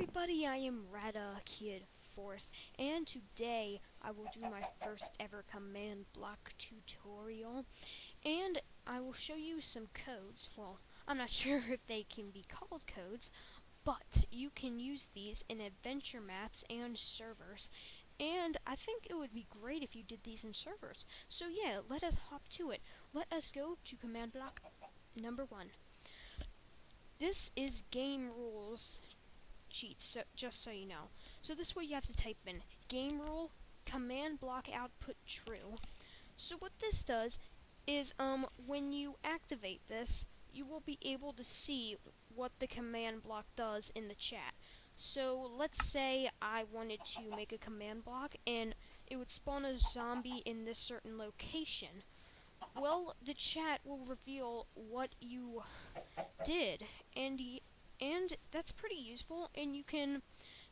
everybody, I am Rada Kid Forest, and today I will do my first ever command block tutorial, and I will show you some codes. Well, I'm not sure if they can be called codes, but you can use these in adventure maps and servers, and I think it would be great if you did these in servers. So yeah, let us hop to it. Let us go to command block number 1. This is Gamerules cheats, so just so you know. So this way you have to type in game rule command block output true. So what this does is when you activate this, you will be able to see what the command block does in the chat. So let's say I wanted to make a command block and it would spawn a zombie in this certain location. Well, the chat will reveal what you did, and that's pretty useful, and you can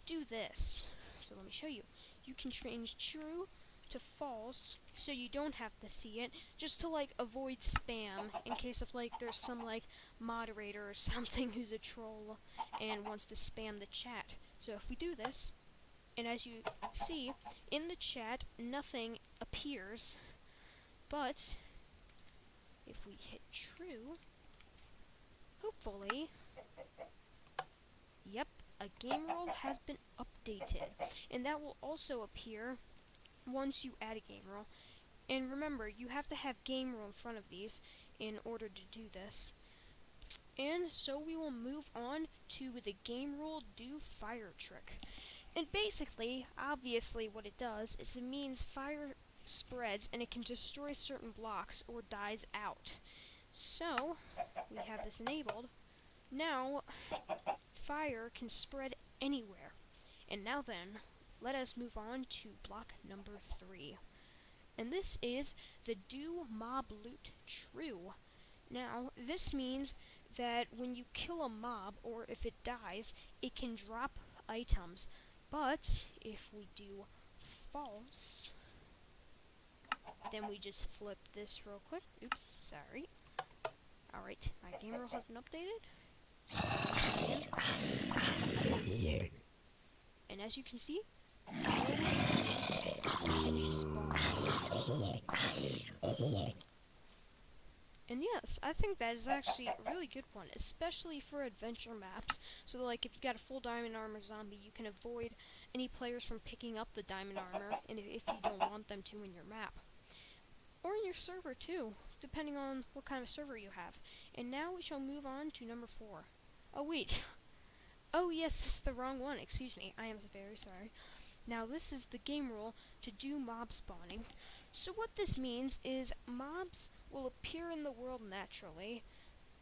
do this. So let me show you. You can change true to false, so you don't have to see it, just to like avoid spam in case of like there's some like moderator or something who's a troll and wants to spam the chat. So if we do this, and as you see in the chat nothing appears, but if we hit true, hopefully, yep, a game rule has been updated, and that will also appear once you add a game rule. And remember, you have to have game rule in front of these in order to do this. And so we will move on to the game rule do fire trick. And basically, obviously what it does is it means fire spreads and it can destroy certain blocks or dies out. So we have this enabled. Now fire can spread anywhere. And now then, let us move on to block number 3. And this is the do mob loot true. Now this means that when you kill a mob or if it dies, it can drop items. But if we do false, then we just flip this real quick. Oops, sorry. Alright, my game rule has been updated. So and as you can see, can spawn. And yes, I think that is actually a really good one, especially for adventure maps. So like if you got a full diamond armor zombie, you can avoid any players from picking up the diamond armor, and if you don't want them to in your map. Or in your server too, depending on what kind of server you have. And now we shall move on to number 4. Oh wait. Oh yes, this is the wrong one, excuse me, I am very sorry. Now this is the game rule to do mob spawning. So what this means is mobs will appear in the world naturally.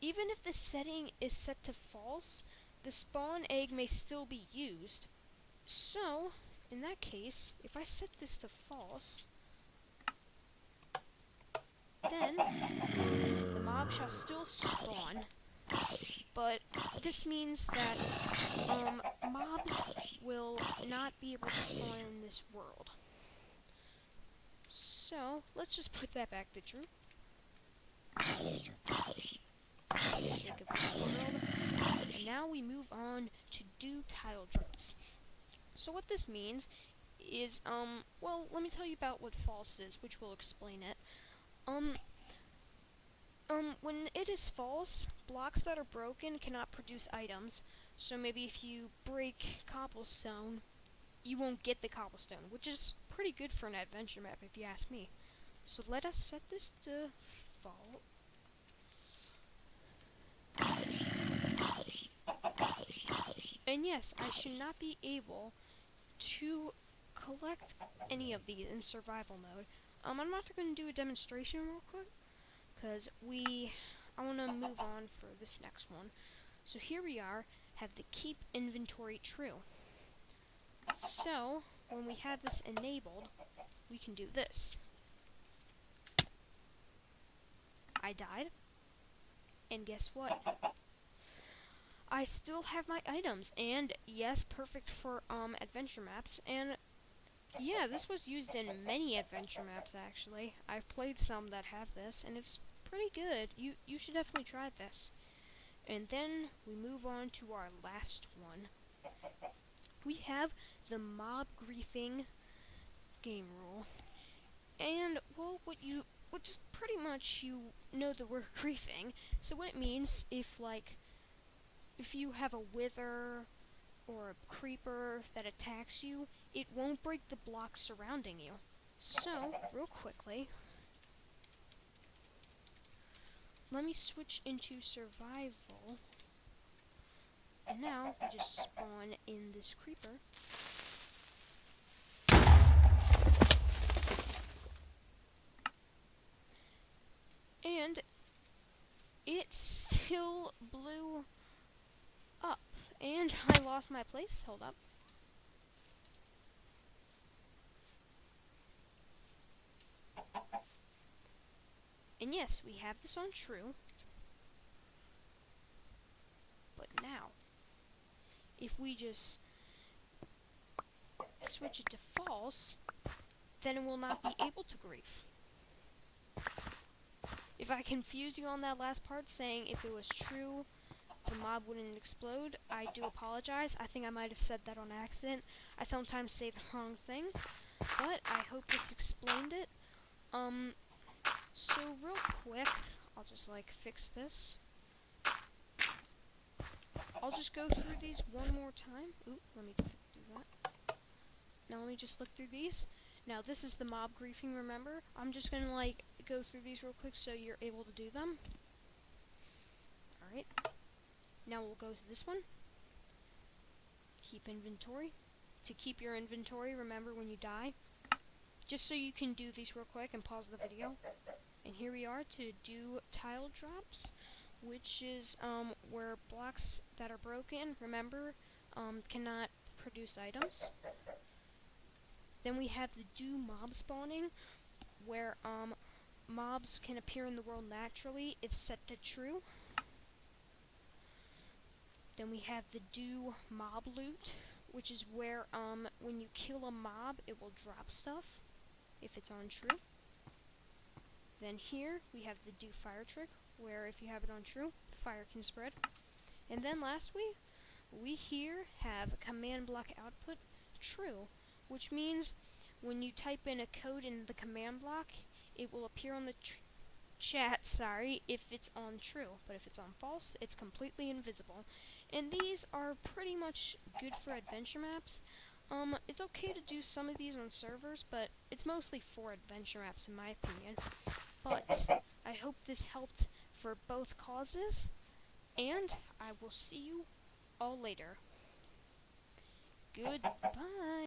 Even if the setting is set to false, the spawn egg may still be used. So, in that case, if I set this to false, then the mob shall still spawn, but this means that mobs will not be able to spawn in this world. So let's just put that back to true. For the sake of this world. And now we move on to do tile drops. So what this means is well, let me tell you about what false is, which will explain it. When it is false, blocks that are broken cannot produce items. So maybe if you break cobblestone, you won't get the cobblestone, which is pretty good for an adventure map if you ask me. So let us set this to false. And yes, I should not be able to collect any of these in survival mode. I'm not going to do a demonstration real quick, because I want to move on for this next one. So here we are, have the keep inventory true. So, when we have this enabled, we can do this. I died, and guess what? I still have my items, and yes, perfect for adventure maps, and yeah, this was used in many adventure maps actually. I've played some that have this, and it's pretty good. You should definitely try this. And then we move on to our last one, we have the mob griefing game rule. And, well, which is pretty much, you know the word griefing. So what it means, if you have a wither or a creeper that attacks you, it won't break the blocks surrounding you. So, real quickly, let me switch into survival. And now, we just spawn in this creeper. And it still blew up. And I lost my place. Hold up. And yes, we have this on true. But now, if we just switch it to false, then it will not be able to grief. If I confuse you on that last part, saying if it was true, the mob wouldn't explode, I do apologize. I think I might have said that on accident. I sometimes say the wrong thing, but I hope this explained it. So real quick, I'll just fix this. I'll just go through these one more time. Oop, let me do that. Now let me just look through these. Now this is the mob griefing, remember? I'm just gonna go through these real quick so you're able to do them. Alright. Now we'll go to this one. Keep inventory. To keep your inventory, remember when you die. Just so you can do these real quick and pause the video. And here we are to do tile drops, which is where blocks that are broken, remember, cannot produce items. Then we have the do mob spawning, where mobs can appear in the world naturally if set to true. Then we have the do mob loot, which is where when you kill a mob, it will drop stuff if it's on true. Then here we have the do fire trick, where if you have it on true, fire can spread. And then lastly, we here have command block output true, which means when you type in a code in the command block, it will appear on the chat, if it's on true. But if it's on false, it's completely invisible. And these are pretty much good for adventure maps. It's okay to do some of these on servers, but it's mostly for adventure maps in my opinion. But I hope this helped for both causes, and I will see you all later. Goodbye.